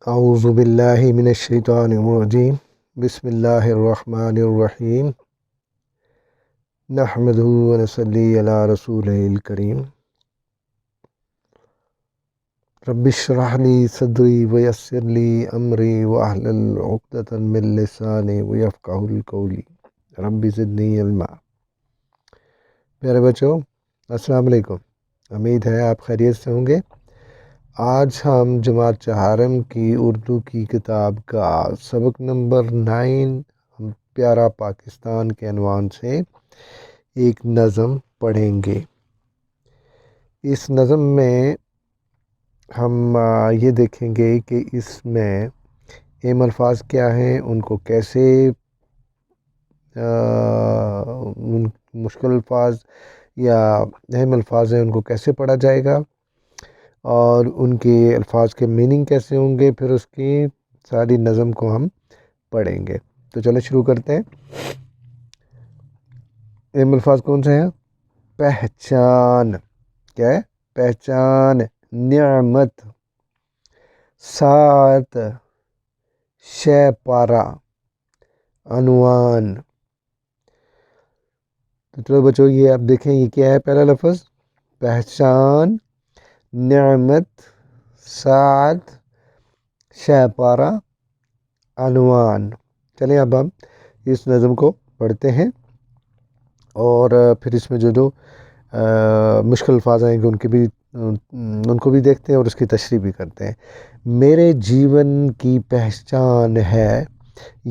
اعوذ باللہ من الشیطان الرجیم بسم اللہ الرحمن الرحیم نحمدہ ونصلی علی رسولہ الکریم رب اشرح لی صدری ویسر لی امری واحلل عقدۃ من لسانی یفقہوا قولی رب زدنی علما۔ پیارے بچوں، السلام علیکم۔ امید ہے آپ خیریت سے ہوں گے۔ آج ہم جماعت چہارم کی اردو کی کتاب کا سبق نمبر 9 پیارا پاکستان کے عنوان سے ایک نظم پڑھیں گے۔ اس نظم میں ہم یہ دیکھیں گے کہ اس میں اہم الفاظ کیا ہیں، ان کو کیسے مشکل الفاظ یا اہم الفاظ ہیں ان کو کیسے پڑھا جائے گا، اور ان کے الفاظ کے میننگ کیسے ہوں گے، پھر اس کی ساری نظم کو ہم پڑھیں گے۔ تو چلو شروع کرتے ہیں۔ اہم الفاظ کون سے ہیں؟ پہچان، کیا ہے؟ پہچان، نعمت، ساتھ، شے پارا، عنوان۔ تو چلو بچوں، یہ آپ دیکھیں، یہ کیا ہے؟ پہلا لفظ پہچان، نعمت، ساتھ، شے پارا، عنوان۔ چلیں اب ہم اس نظم کو پڑھتے ہیں اور پھر اس میں جو مشکل الفاظ آئیں گے ان کو بھی دیکھتے ہیں اور اس کی تشریح بھی کرتے ہیں۔ میرے جیون کی پہچان ہے،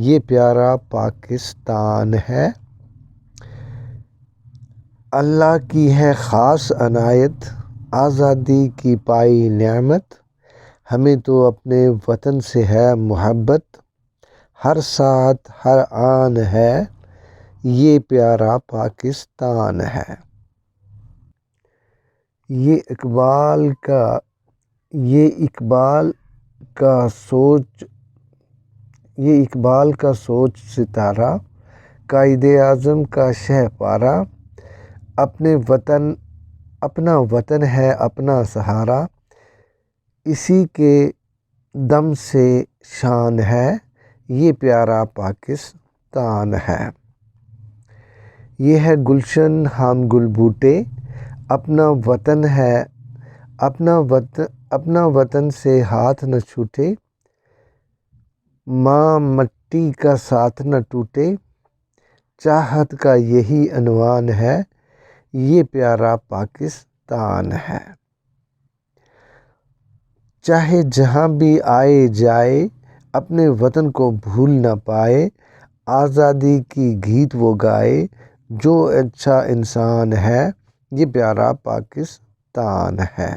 یہ پیارا پاکستان ہے، اللہ کی ہے خاص عنایت، آزادی کی پائی نعمت، ہمیں تو اپنے وطن سے ہے محبت، ہر ساتھ ہر آن ہے، یہ پیارا پاکستان ہے۔ یہ اقبال کا سوچ ستارہ، قائد اعظم کا شہ پارا، اپنا وطن ہے اپنا سہارا، اسی کے دم سے شان ہے، یہ پیارا پاکستان ہے۔ یہ ہے گلشن ہم گل بوٹے، اپنا وطن ہے اپنا وطن سے ہاتھ نہ چھوٹے، ماں مٹی کا ساتھ نہ ٹوٹے، چاہت کا یہی عنوان ہے، یہ پیارا پاکستان ہے۔ چاہے جہاں بھی آئے جائے، اپنے وطن کو بھول نہ پائے، آزادی کی گیت وہ گائے، جو اچھا انسان ہے، یہ پیارا پاکستان ہے۔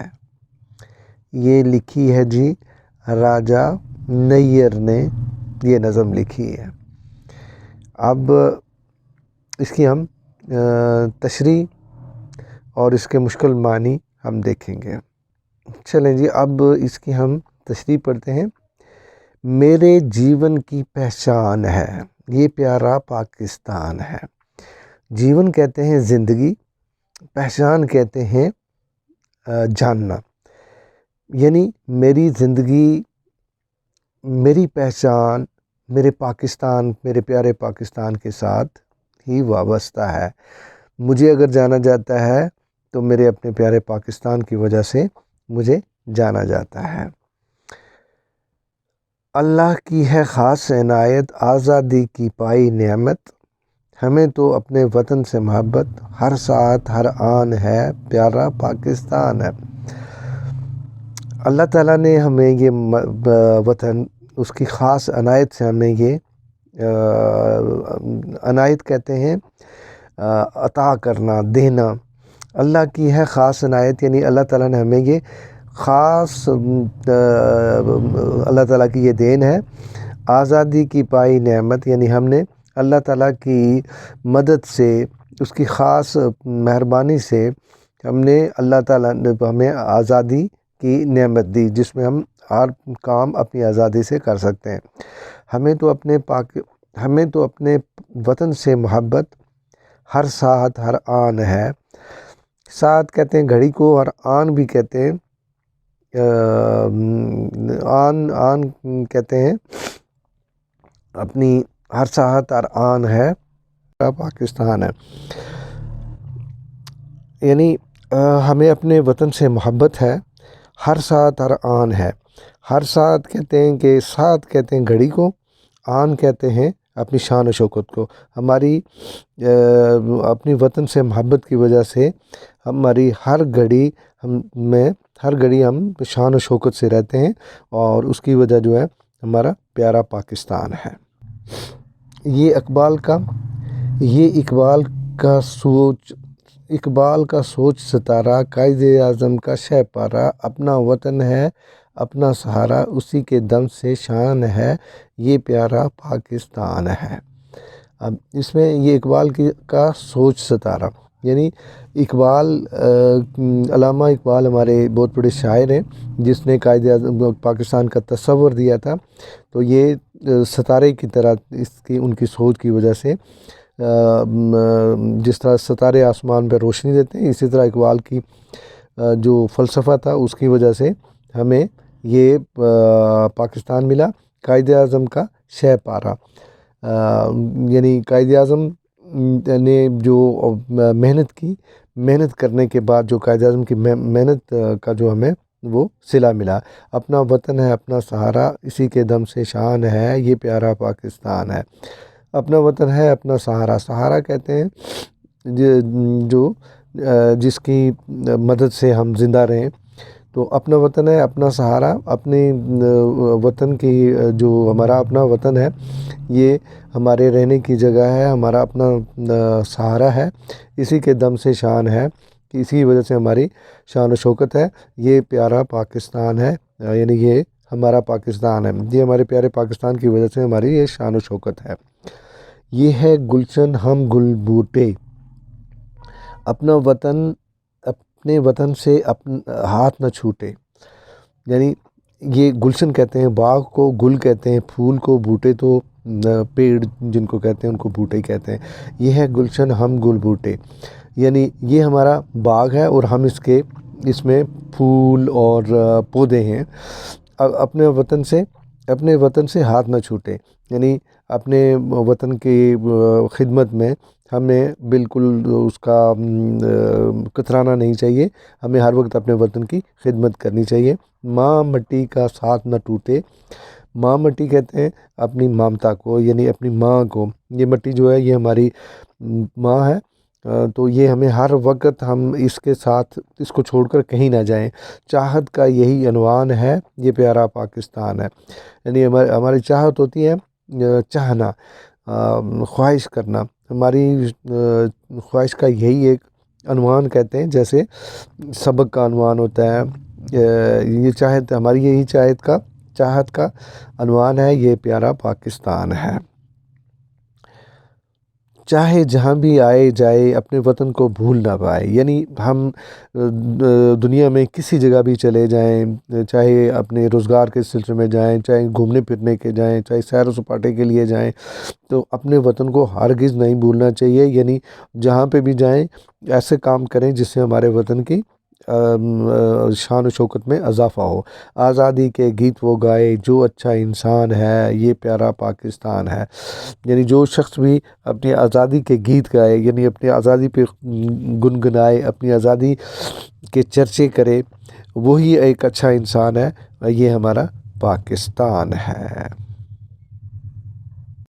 یہ لکھی ہے جی راجہ نیر نے، یہ نظم لکھی ہے۔ اب اس کی ہم تشریح اور اس کے مشکل معنی ہم دیکھیں گے۔ چلیں جی، اب اس کی ہم تشریح پڑھتے ہیں۔ میرے جیون کی پہچان ہے، یہ پیارا پاکستان ہے۔ جیون کہتے ہیں زندگی، پہچان کہتے ہیں جاننا، یعنی میری زندگی، میری پہچان میرے پیارے پاکستان کے ساتھ ہی وابستہ ہے۔ مجھے اگر جانا جاتا ہے تو میرے اپنے پیارے پاکستان کی وجہ سے مجھے جانا جاتا ہے۔ اللہ کی ہے خاص عنایت، آزادی کی پائی نعمت، ہمیں تو اپنے وطن سے محبت، ہر ساتھ ہر آن ہے، پیارا پاکستان ہے۔ اللہ تعالیٰ نے ہمیں یہ وطن اس کی خاص عنایت سے ہمیں یہ عنایت کہتے ہیں عطا کرنا، دینا۔ اللہ کی ہے خاص عنایت، یعنی اللہ تعالیٰ نے ہمیں یہ خاص اللہ تعالیٰ کی یہ دین ہے۔ آزادی کی پائی نعمت، یعنی ہم نے اللہ تعالیٰ کی مدد سے، اس کی خاص مہربانی سے ہم نے اللہ تعالیٰ نے ہمیں آزادی کی نعمت دی، جس میں ہم ہر کام اپنی آزادی سے کر سکتے ہیں۔ ہمیں تو اپنے وطن سے محبت، ہر ساتھ ہر آن ہے۔ ساتھ کہتے ہیں گھڑی کو، اور آن بھی کہتے ہیں آن کہتے ہیں اپنی ہر ساحت ہر آن ہے پاکستان ہے، یعنی ہمیں اپنے وطن سے محبت ہے، ہر ساتھ ہر آن ہے۔ ہر ساتھ کہتے ہیں کہ ساتھ کہتے ہیں گھڑی کو، آن کہتے ہیں اپنی شان و شوکت کو۔ ہماری اپنی وطن سے محبت کی وجہ سے ہماری ہر گھڑی ہم شان و شوکت سے رہتے ہیں، اور اس کی وجہ جو ہے ہمارا پیارا پاکستان ہے۔ یہ اقبال کا سوچ ستارہ، قائد اعظم کا شہ پارہ، اپنا وطن ہے اپنا سہارا، اسی کے دم سے شان ہے یہ پیارا پاکستان ہے۔ اب اس میں یہ اقبال کا سوچ ستارہ، یعنی علامہ اقبال ہمارے بہت بڑے شاعر ہیں جس نے قائد اعظم پاکستان کا تصور دیا تھا۔ تو یہ ستارے کی طرح ان کی سوچ کی وجہ سے جس طرح ستارے آسمان پہ روشنی دیتے ہیں، اسی طرح اقبال کی جو فلسفہ تھا اس کی وجہ سے ہمیں یہ پاکستان ملا، قائد اعظم کا شہ پارہ۔ یعنی قائد اعظم نے جو محنت کرنے کے بعد جو قائد اعظم کی محنت کا جو ہمیں وہ صلہ ملا، اپنا وطن ہے اپنا سہارا، اسی کے دم سے شان ہے یہ پیارا پاکستان ہے۔ اپنا وطن ہے اپنا سہارا، سہارا کہتے ہیں جو جس کی مدد سے ہم زندہ رہیں۔ تو اپنا وطن ہے اپنا سہارا، اپنے وطن کی جو ہمارا اپنا وطن ہے یہ ہمارے رہنے کی جگہ ہے، ہمارا اپنا سہارا ہے، اسی کے دم سے شان ہے، اسی وجہ سے ہماری شان و شوکت ہے، یہ پیارا پاکستان ہے، یعنی یہ ہمارا پاکستان ہے، یہ ہمارے پیارے پاکستان کی وجہ سے ہماری یہ شان و شوکت ہے۔ یہ ہے گلشن ہم گل بوٹے، اپنا وطن اپنے وطن سے ہاتھ نہ چھوٹے، یعنی یہ گلشن کہتے ہیں باغ کو، گل کہتے ہیں پھول کو، بوٹے تو پیڑ جن کو کہتے ہیں ان کو بوٹے کہتے ہیں۔ یہ ہے گلشن ہم گل بوٹے، یعنی یہ ہمارا باغ ہے اور ہم اس میں پھول اور پودے ہیں۔ اپنے وطن سے ہاتھ نہ چھوٹے، یعنی اپنے وطن کی خدمت میں ہمیں بالکل اس کا کترانا نہیں چاہیے، ہمیں ہر وقت اپنے وطن کی خدمت کرنی چاہیے۔ ماں مٹی کا ساتھ نہ ٹوٹے، ماں مٹی کہتے ہیں اپنی مامتا کو، یعنی اپنی ماں کو، یہ مٹی جو ہے یہ ہماری ماں ہے، تو یہ ہمیں ہر وقت ہم اس کے ساتھ اس کو چھوڑ کر کہیں نہ جائیں۔ چاہت کا یہی عنوان ہے یہ پیارا پاکستان ہے، یعنی ہماری چاہت ہوتی ہے چاہنا، خواہش کرنا، ہماری خواہش کا یہی ایک عنوان کہتے ہیں، جیسے سبق کا عنوان ہوتا ہے، یہ چاہت ہماری یہی چاہت کا عنوان ہے یہ پیارا پاکستان ہے۔ چاہے جہاں بھی آئے جائے اپنے وطن کو بھول نہ پائے، یعنی ہم دنیا میں کسی جگہ بھی چلے جائیں، چاہے اپنے روزگار کے سلسلے میں جائیں، چاہے گھومنے پھرنے کے جائیں، چاہے سیر و سپاٹے کے لیے جائیں، تو اپنے وطن کو ہرگز نہیں بھولنا چاہیے، یعنی جہاں پہ بھی جائیں ایسے کام کریں جس سے ہمارے وطن کی شان و شوکت میں اضافہ ہو۔ آزادی کے گیت وہ گائے جو اچھا انسان ہے یہ پیارا پاکستان ہے، یعنی جو شخص بھی اپنی آزادی کے گیت گائے، یعنی اپنی آزادی پہ گنگنائے، اپنی آزادی کے چرچے کرے، وہی ایک اچھا انسان ہے، یہ ہمارا پاکستان ہے۔